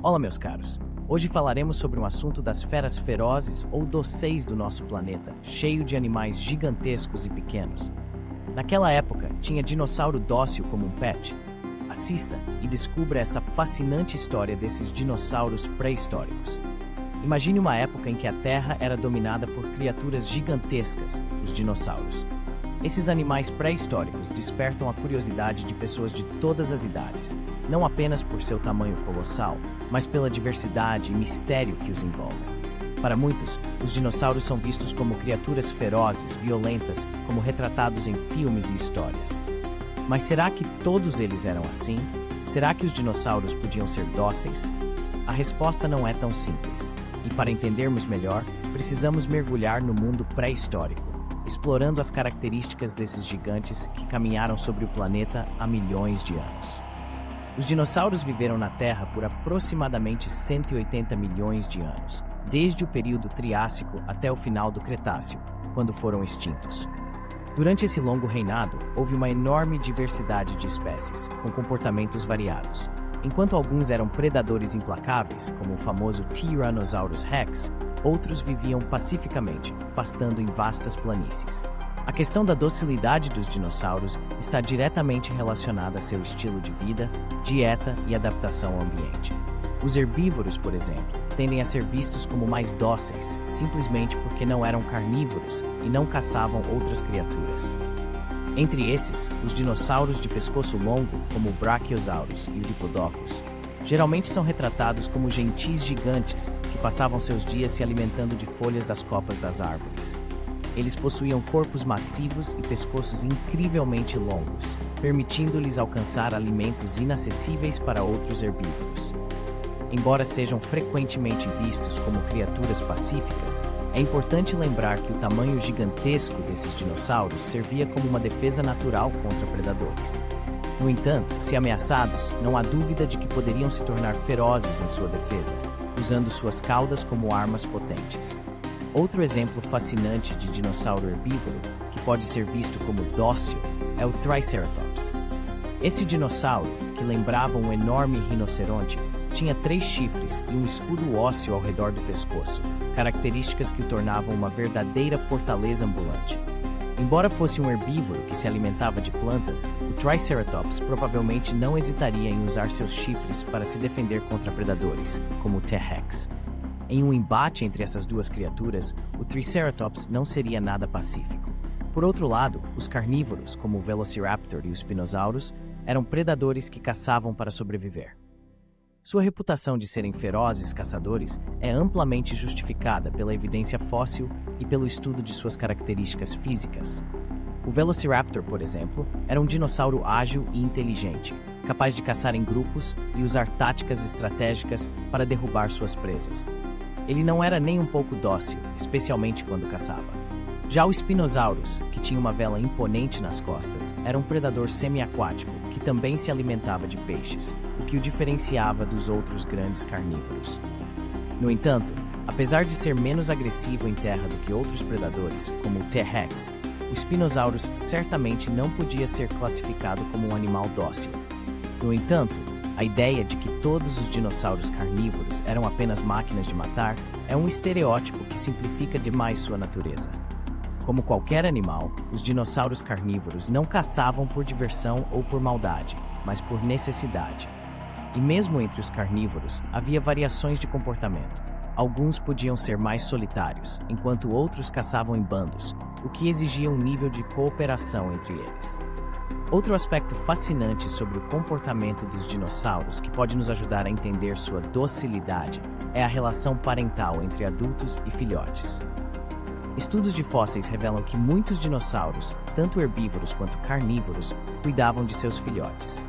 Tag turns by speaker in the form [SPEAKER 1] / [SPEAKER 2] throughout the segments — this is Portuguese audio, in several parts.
[SPEAKER 1] Olá, meus caros. Hoje falaremos sobre um assunto das feras ferozes ou dóceis do nosso planeta, cheio de animais gigantescos e pequenos. Naquela época, tinha dinossauro dócil como um pet. Assista e descubra essa fascinante história desses dinossauros pré-históricos. Imagine uma época em que a Terra era dominada por criaturas gigantescas, os dinossauros. Esses animais pré-históricos despertam a curiosidade de pessoas de todas as idades, não apenas por seu tamanho colossal, mas pela diversidade e mistério que os envolvem. Para muitos, os dinossauros são vistos como criaturas ferozes, violentas, como retratados em filmes e histórias. Mas será que todos eles eram assim? Será que os dinossauros podiam ser dóceis? A resposta não é tão simples. E para entendermos melhor, precisamos mergulhar no mundo pré-histórico, explorando as características desses gigantes que caminharam sobre o planeta há milhões de anos. Os dinossauros viveram na Terra por aproximadamente 180 milhões de anos, desde o período Triássico até o final do Cretáceo, quando foram extintos. Durante esse longo reinado, houve uma enorme diversidade de espécies, com comportamentos variados. Enquanto alguns eram predadores implacáveis, como o famoso Tyrannosaurus Rex, outros viviam pacificamente, pastando em vastas planícies. A questão da docilidade dos dinossauros está diretamente relacionada a seu estilo de vida, dieta e adaptação ao ambiente. Os herbívoros, por exemplo, tendem a ser vistos como mais dóceis, simplesmente porque não eram carnívoros e não caçavam outras criaturas. Entre esses, os dinossauros de pescoço longo, como o Brachiosaurus e o Diplodocus, geralmente são retratados como gentis gigantes que passavam seus dias se alimentando de folhas das copas das árvores. Eles possuíam corpos massivos e pescoços incrivelmente longos, permitindo-lhes alcançar alimentos inacessíveis para outros herbívoros. Embora sejam frequentemente vistos como criaturas pacíficas, é importante lembrar que o tamanho gigantesco desses dinossauros servia como uma defesa natural contra predadores. No entanto, se ameaçados, não há dúvida de que poderiam se tornar ferozes em sua defesa, usando suas caudas como armas potentes. Outro exemplo fascinante de dinossauro herbívoro, que pode ser visto como dócil, é o Triceratops. Esse dinossauro, que lembrava um enorme rinoceronte, tinha 3 chifres e um escudo ósseo ao redor do pescoço, características que o tornavam uma verdadeira fortaleza ambulante. Embora fosse um herbívoro que se alimentava de plantas, o Triceratops provavelmente não hesitaria em usar seus chifres para se defender contra predadores, como o T-Rex. Em um embate entre essas duas criaturas, o Triceratops não seria nada pacífico. Por outro lado, os carnívoros, como o Velociraptor e os Spinosaurus, eram predadores que caçavam para sobreviver. Sua reputação de serem ferozes caçadores é amplamente justificada pela evidência fóssil e pelo estudo de suas características físicas. O Velociraptor, por exemplo, era um dinossauro ágil e inteligente, capaz de caçar em grupos e usar táticas estratégicas para derrubar suas presas. Ele não era nem um pouco dócil, especialmente quando caçava. Já o Spinosaurus, que tinha uma vela imponente nas costas, era um predador semiaquático que também se alimentava de peixes, o que o diferenciava dos outros grandes carnívoros. No entanto, apesar de ser menos agressivo em terra do que outros predadores, como o T-Rex, o Spinosaurus certamente não podia ser classificado como um animal dócil. No entanto, a ideia de que todos os dinossauros carnívoros eram apenas máquinas de matar é um estereótipo que simplifica demais sua natureza. Como qualquer animal, os dinossauros carnívoros não caçavam por diversão ou por maldade, mas por necessidade. E mesmo entre os carnívoros, havia variações de comportamento. Alguns podiam ser mais solitários, enquanto outros caçavam em bandos, o que exigia um nível de cooperação entre eles. Outro aspecto fascinante sobre o comportamento dos dinossauros que pode nos ajudar a entender sua docilidade é a relação parental entre adultos e filhotes. Estudos de fósseis revelam que muitos dinossauros, tanto herbívoros quanto carnívoros, cuidavam de seus filhotes.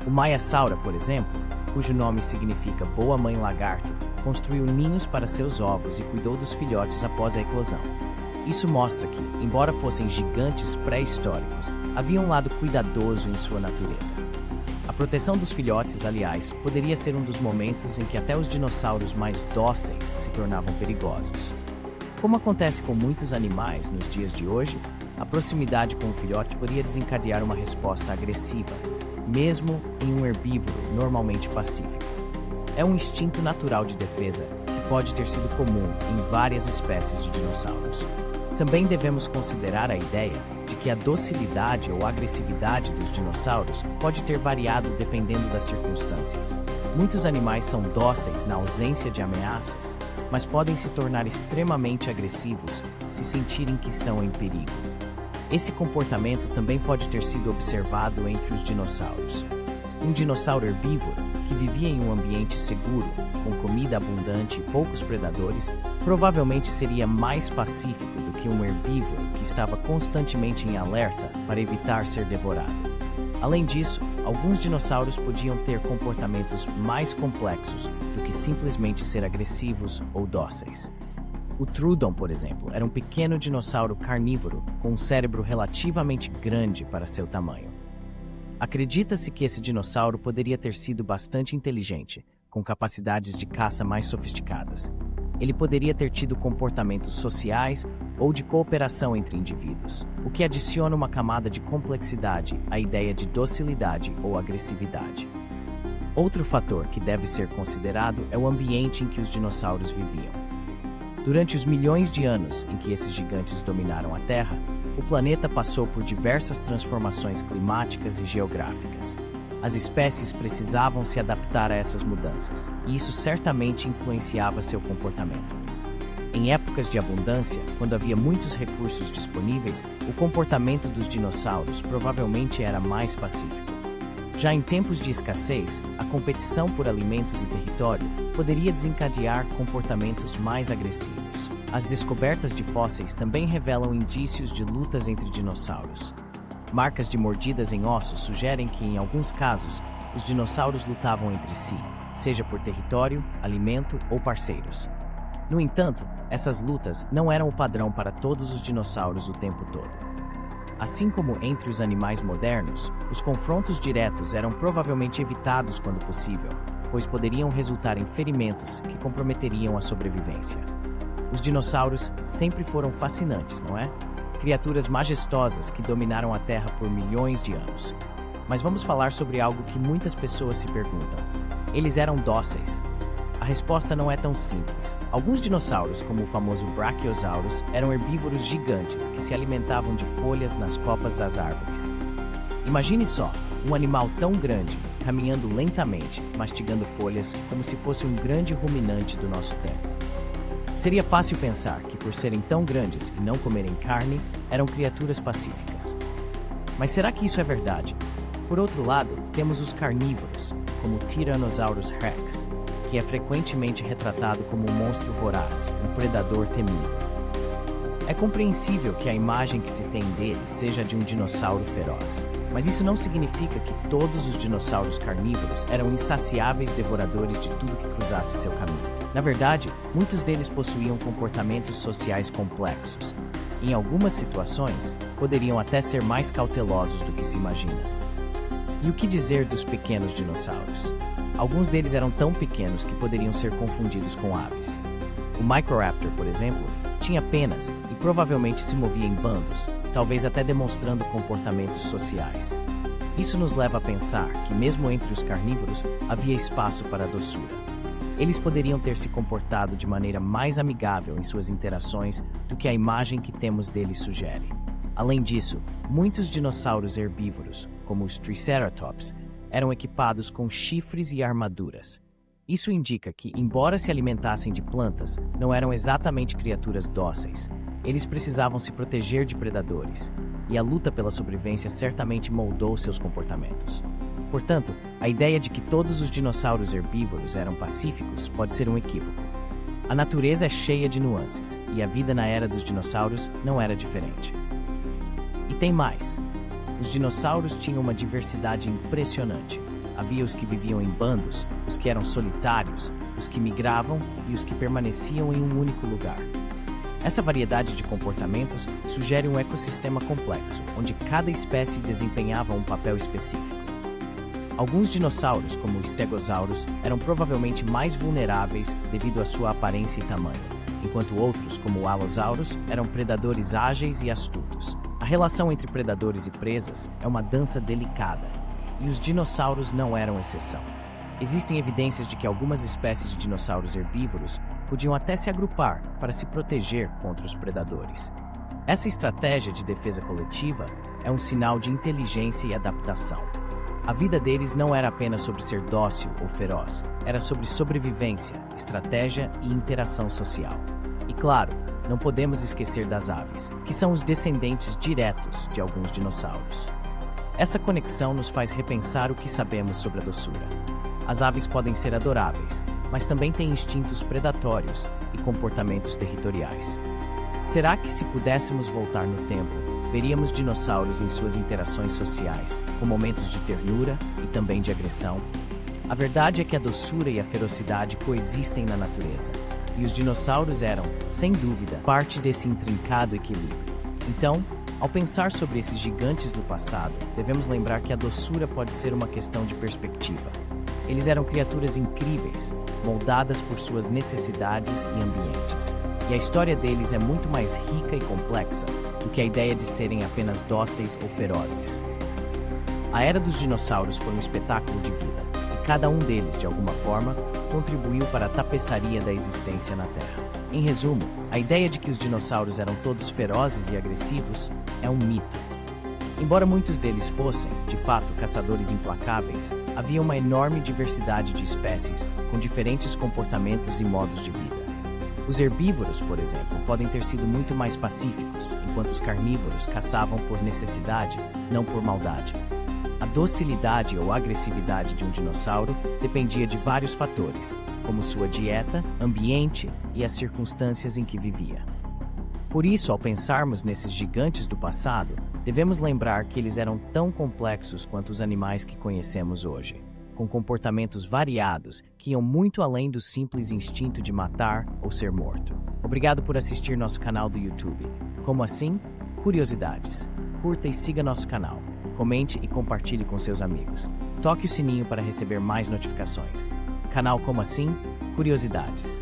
[SPEAKER 1] O Maiasaura, por exemplo, cujo nome significa boa mãe lagarto, construiu ninhos para seus ovos e cuidou dos filhotes após a eclosão. Isso mostra que, embora fossem gigantes pré-históricos, havia um lado cuidadoso em sua natureza. A proteção dos filhotes, aliás, poderia ser um dos momentos em que até os dinossauros mais dóceis se tornavam perigosos. Como acontece com muitos animais nos dias de hoje, a proximidade com o filhote poderia desencadear uma resposta agressiva, mesmo em um herbívoro normalmente pacífico. é um instinto natural de defesa que pode ter sido comum em várias espécies de dinossauros. Também devemos considerar a ideia de que a docilidade ou agressividade dos dinossauros pode ter variado dependendo das circunstâncias. Muitos animais são dóceis na ausência de ameaças, mas podem se tornar extremamente agressivos se sentirem que estão em perigo. Esse comportamento também pode ter sido observado entre os dinossauros. Um dinossauro herbívoro, que vivia em um ambiente seguro, com comida abundante e poucos predadores, provavelmente seria mais pacífico do que um herbívoro que estava constantemente em alerta para evitar ser devorado. Além disso, alguns dinossauros podiam ter comportamentos mais complexos do que simplesmente ser agressivos ou dóceis. O Troodon, por exemplo, era um pequeno dinossauro carnívoro com um cérebro relativamente grande para seu tamanho. Acredita-se que esse dinossauro poderia ter sido bastante inteligente, com capacidades de caça mais sofisticadas. Ele poderia ter tido comportamentos sociais ou de cooperação entre indivíduos, o que adiciona uma camada de complexidade à ideia de docilidade ou agressividade. Outro fator que deve ser considerado é o ambiente em que os dinossauros viviam. Durante os milhões de anos em que esses gigantes dominaram a Terra, o planeta passou por diversas transformações climáticas e geográficas. As espécies precisavam se adaptar a essas mudanças, e isso certamente influenciava seu comportamento. Em épocas de abundância, quando havia muitos recursos disponíveis, o comportamento dos dinossauros provavelmente era mais pacífico. Já em tempos de escassez, a competição por alimentos e território poderia desencadear comportamentos mais agressivos. As descobertas de fósseis também revelam indícios de lutas entre dinossauros. Marcas de mordidas em ossos sugerem que, em alguns casos, os dinossauros lutavam entre si, seja por território, alimento ou parceiros. No entanto, essas lutas não eram o padrão para todos os dinossauros o tempo todo. Assim como entre os animais modernos, os confrontos diretos eram provavelmente evitados quando possível, pois poderiam resultar em ferimentos que comprometeriam a sobrevivência. Os dinossauros sempre foram fascinantes, não é? Criaturas majestosas que dominaram a Terra por milhões de anos. Mas vamos falar sobre algo que muitas pessoas se perguntam. Eles eram dóceis? A resposta não é tão simples. Alguns dinossauros, como o famoso Brachiosaurus, eram herbívoros gigantes que se alimentavam de folhas nas copas das árvores. Imagine só, um animal tão grande, caminhando lentamente, mastigando folhas como se fosse um grande ruminante do nosso tempo. Seria fácil pensar que, por serem tão grandes e não comerem carne, eram criaturas pacíficas. Mas será que isso é verdade? Por outro lado, temos os carnívoros, como o Tyrannosaurus rex, que é frequentemente retratado como um monstro voraz, um predador temido. É compreensível que a imagem que se tem dele seja de um dinossauro feroz, mas isso não significa que todos os dinossauros carnívoros eram insaciáveis devoradores de tudo que cruzasse seu caminho. Na verdade, muitos deles possuíam comportamentos sociais complexos. Em algumas situações, poderiam até ser mais cautelosos do que se imagina. E o que dizer dos pequenos dinossauros? Alguns deles eram tão pequenos que poderiam ser confundidos com aves. O Microraptor, por exemplo, tinha penas e provavelmente se movia em bandos, talvez até demonstrando comportamentos sociais. Isso nos leva a pensar que, mesmo entre os carnívoros, havia espaço para a doçura. Eles poderiam ter se comportado de maneira mais amigável em suas interações do que a imagem que temos deles sugere. Além disso, muitos dinossauros herbívoros, como os Triceratops, eram equipados com chifres e armaduras. Isso indica que, embora se alimentassem de plantas, não eram exatamente criaturas dóceis. Eles precisavam se proteger de predadores, e a luta pela sobrevivência certamente moldou seus comportamentos. Portanto, a ideia de que todos os dinossauros herbívoros eram pacíficos pode ser um equívoco. A natureza é cheia de nuances, e a vida na era dos dinossauros não era diferente. E tem mais. Os dinossauros tinham uma diversidade impressionante. Havia os que viviam em bandos, os que eram solitários, os que migravam e os que permaneciam em um único lugar. Essa variedade de comportamentos sugere um ecossistema complexo, onde cada espécie desempenhava um papel específico. Alguns dinossauros, como o Stegosaurus, eram provavelmente mais vulneráveis devido à sua aparência e tamanho, enquanto outros, como o Allosaurus, eram predadores ágeis e astutos. A relação entre predadores e presas é uma dança delicada, e os dinossauros não eram exceção. Existem evidências de que algumas espécies de dinossauros herbívoros podiam até se agrupar para se proteger contra os predadores. Essa estratégia de defesa coletiva é um sinal de inteligência e adaptação. A vida deles não era apenas sobre ser dócil ou feroz, era sobre sobrevivência, estratégia e interação social. E claro, não podemos esquecer das aves, que são os descendentes diretos de alguns dinossauros. Essa conexão nos faz repensar o que sabemos sobre a doçura. As aves podem ser adoráveis, mas também têm instintos predatórios e comportamentos territoriais. Será que, se pudéssemos voltar no tempo, veríamos dinossauros em suas interações sociais, com momentos de ternura e também de agressão? A verdade é que a doçura e a ferocidade coexistem na natureza, e os dinossauros eram, sem dúvida, parte desse intrincado equilíbrio. Então, ao pensar sobre esses gigantes do passado, devemos lembrar que a doçura pode ser uma questão de perspectiva. Eles eram criaturas incríveis, moldadas por suas necessidades e ambientes. E a história deles é muito mais rica e complexa do que a ideia de serem apenas dóceis ou ferozes. A era dos dinossauros foi um espetáculo de vida, e cada um deles, de alguma forma, contribuiu para a tapeçaria da existência na Terra. Em resumo, a ideia de que os dinossauros eram todos ferozes e agressivos é um mito. Embora muitos deles fossem, de fato, caçadores implacáveis, havia uma enorme diversidade de espécies com diferentes comportamentos e modos de vida. Os herbívoros, por exemplo, podem ter sido muito mais pacíficos, enquanto os carnívoros caçavam por necessidade, não por maldade. A docilidade ou agressividade de um dinossauro dependia de vários fatores, como sua dieta, ambiente e as circunstâncias em que vivia. Por isso, ao pensarmos nesses gigantes do passado, devemos lembrar que eles eram tão complexos quanto os animais que conhecemos hoje, com comportamentos variados que iam muito além do simples instinto de matar ou ser morto. Obrigado por assistir nosso canal do YouTube. Como assim? Curiosidades. Curta e siga nosso canal. Comente e compartilhe com seus amigos. Toque o sininho para receber mais notificações. Canal Como Assim? Curiosidades.